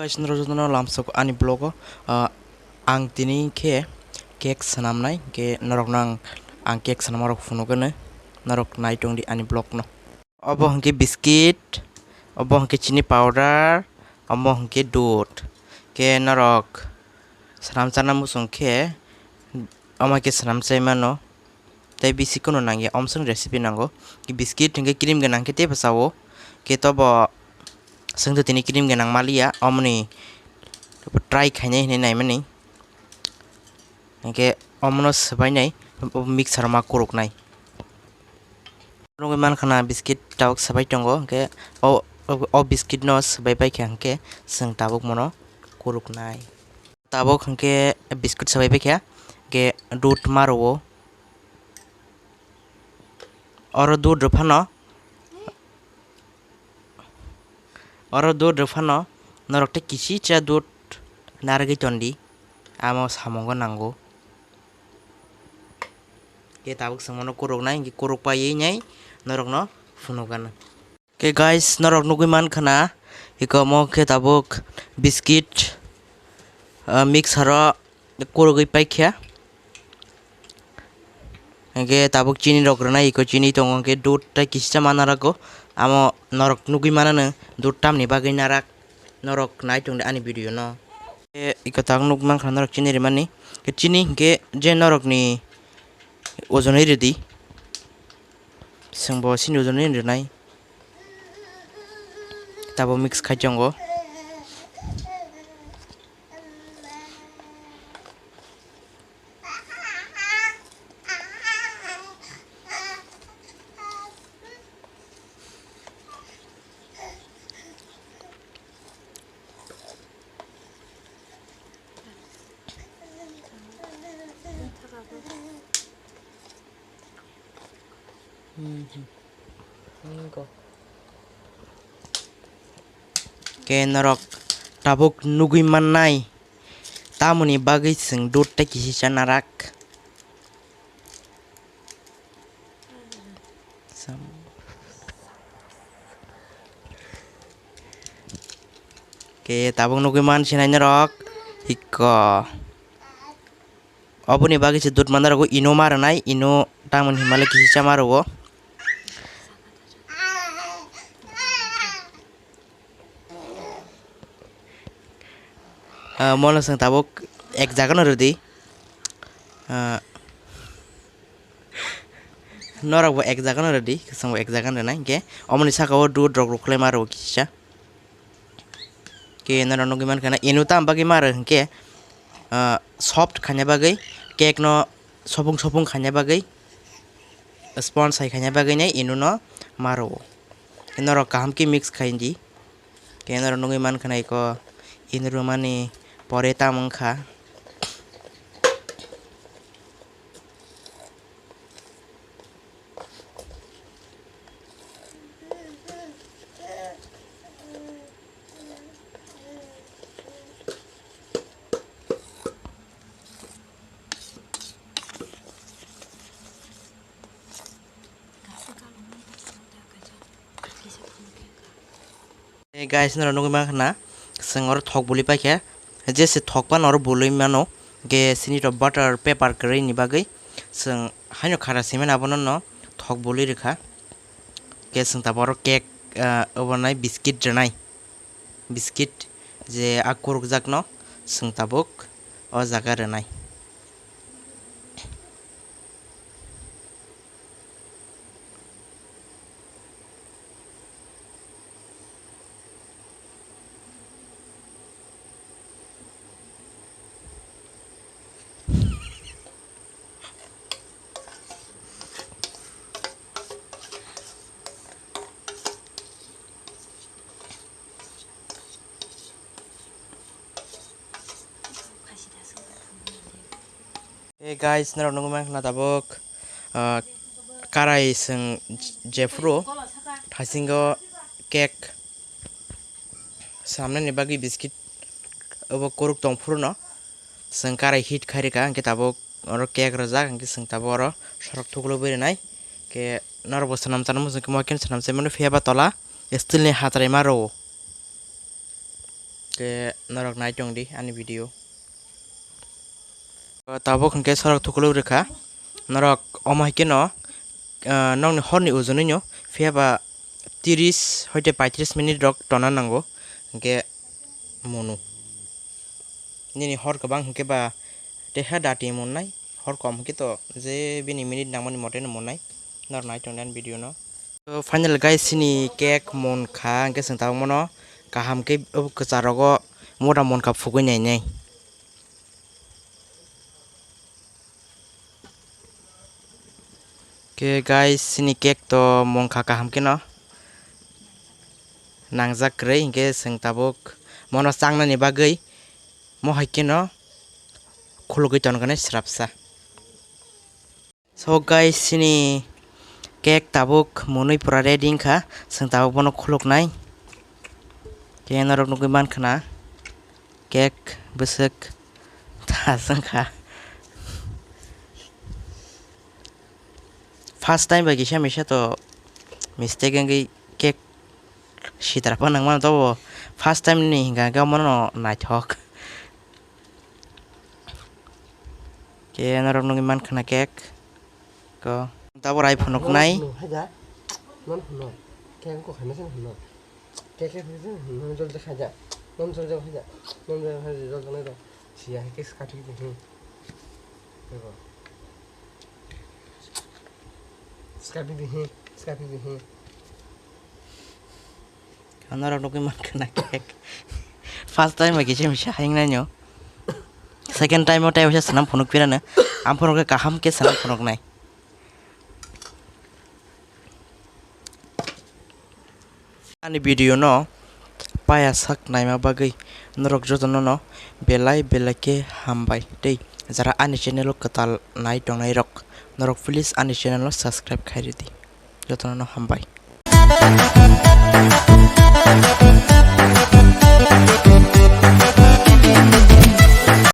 Guys, naro lamsok ani blogo ang tini ke cake sanamnai ke narok nang ang cake sanamarok funogane narok naitung di ani blog no. Obo hangke biscuit, obo hangke chini powder, obo hangke dud. Ke narok sanam sana musung ke ama ke sanam sai mano. Tai bisi kono nangi omsung recipe nango. Ke biscuit hangke cream ganang ke te pasawo. Ke tobo sengto tini cream ganang malia omni try खाने हिने नाइ मनी के अमनस सबाय नाइ मिक्सर मा कोरक नाइ रंगे मान खाना बिस्किट टावक सबाय टंगो के ओ बिस्किट न सबाय बाय के जों टावक मनो कोरक नाइ टावक के बिस्किट सबाय बाय के दूध मारो और दूध रफानो नरकटे किसी चा दूध नारगी टोंडी आमो सामंगो नांगो के ताबुक समनो कोरक नाइ के कोरक पायै नाइ नरक न फुनोगान के गाइस नरक नुगै मान खाना इको मो के ताबुक बिस्किट मिक्सर कोरगै पाइख्या के ताबुक चीनी रगरना इको चीनी टंगो के दूध ता किसिचा मानाराको आमो नरक नुगै मानानो दूध तामनि बागै नाराक नरक नाइ टंदे आनि भिडियो न इको ताक नुग मान खाना नरक चीनी रिमानी के चीनी के जे नरक नि ओजन रेडी संबो सिनि ओजन रेनाय ताबो मिक्स खाइजंगो के नरक ताबुक नुगै माननाय तामुनि बागै जों दूध ता किसिचा नाराक के ताबुक नुगै मान सिनाय नरक इको अबुनि बागै से दूध मानराको इनो मारनाय इनो तामुनि हिमालय किसिचा मारगो मोला संग ताबुक एक जागन रेडी नरक एक जागन रेडी संग एक जागन रेनाय के अमनि साकाओ दूध रग रखले मारो किसिचा के नरक नुगै मान खाना इनो ताम बागै मारो के सॉफ्ट खाने बागै केक न सपुंग खाने बागै स्पॉन्ज साइ खाने बागै नै इनो न मारो नरक काम के मिक्स खाइंजी के नरक नुगै मान खाना इको इनरो माने परे तामंखा गाइस नरक नुगै मान खाना संगर थक बोली पाइखे जैसे थकपान और बोलै मानो के सिनी तो बटर पेपर करे नि बागै जों हाइनो खारा सिमेन आबनो न थक बोली रेखा के जों ताबर केक ओबनाय बिस्किट रनाय बिस्किट जे आकुरक जाक न जों ताबुक अ जागा रनाय guys naro nunggu mak na tabok karai seng jefro thasingo cake samne ni bagi biscuit obo koruk tongfuru no seng karai heat khairika angke tabok oro cake rajak angke seng tabok oro sorok thuklo berenai ke naro bo sanam chanam musung ke moken sanam se manu pheba tola steel ni hatrai maro ke norok nai tong di ani video tabo khunke sorok thukulu rekha norok omai ke no nong ni horni ozoni nyo fiaba 30 hoite 35 minute rok tona nango ke monu nini hor kabang hingke ba deha dati monai hor kom hingke to je bini minute nangmani mote no monai nor nai tong dan video no so final guys sini cake mon kha hingke sing tabo mono kaham ke kecharogo mora mon ka fugoi nai nai ke guys sini cake to mon kha kaham ke no nangjak krei hingke sing tabuk mono changnani bagoi mo haike no khulugoi tongkane srapsa so guys sini cake tabuk monoi pura ready kha sing tabuk bono khuluknai ke norok nugui mankhana cake besek tasang kha first time bagi misa to mistake ngai cake sitra pa nangman to first time ni hinga ga mono naithok ke norok nugui mankhana cake ko tabor iphone nai non no keng ko khana sen no ke non jol dekha ja non jol ja khaja non jol khaja jol jol ro sia ke skati de देखो skati de Kanara no man kena cake. First time lagi sih misah yang nanya. Second time otai bisa senam phonok pira na. Am phonok ke kaham ke senam phonok nai. Ani video no paya sak nai ma bagai norok jotono no belai ke hambai dei jara ani channel katal nai tong nai rok norok please ani channel subscribe khairi di jotono no hambai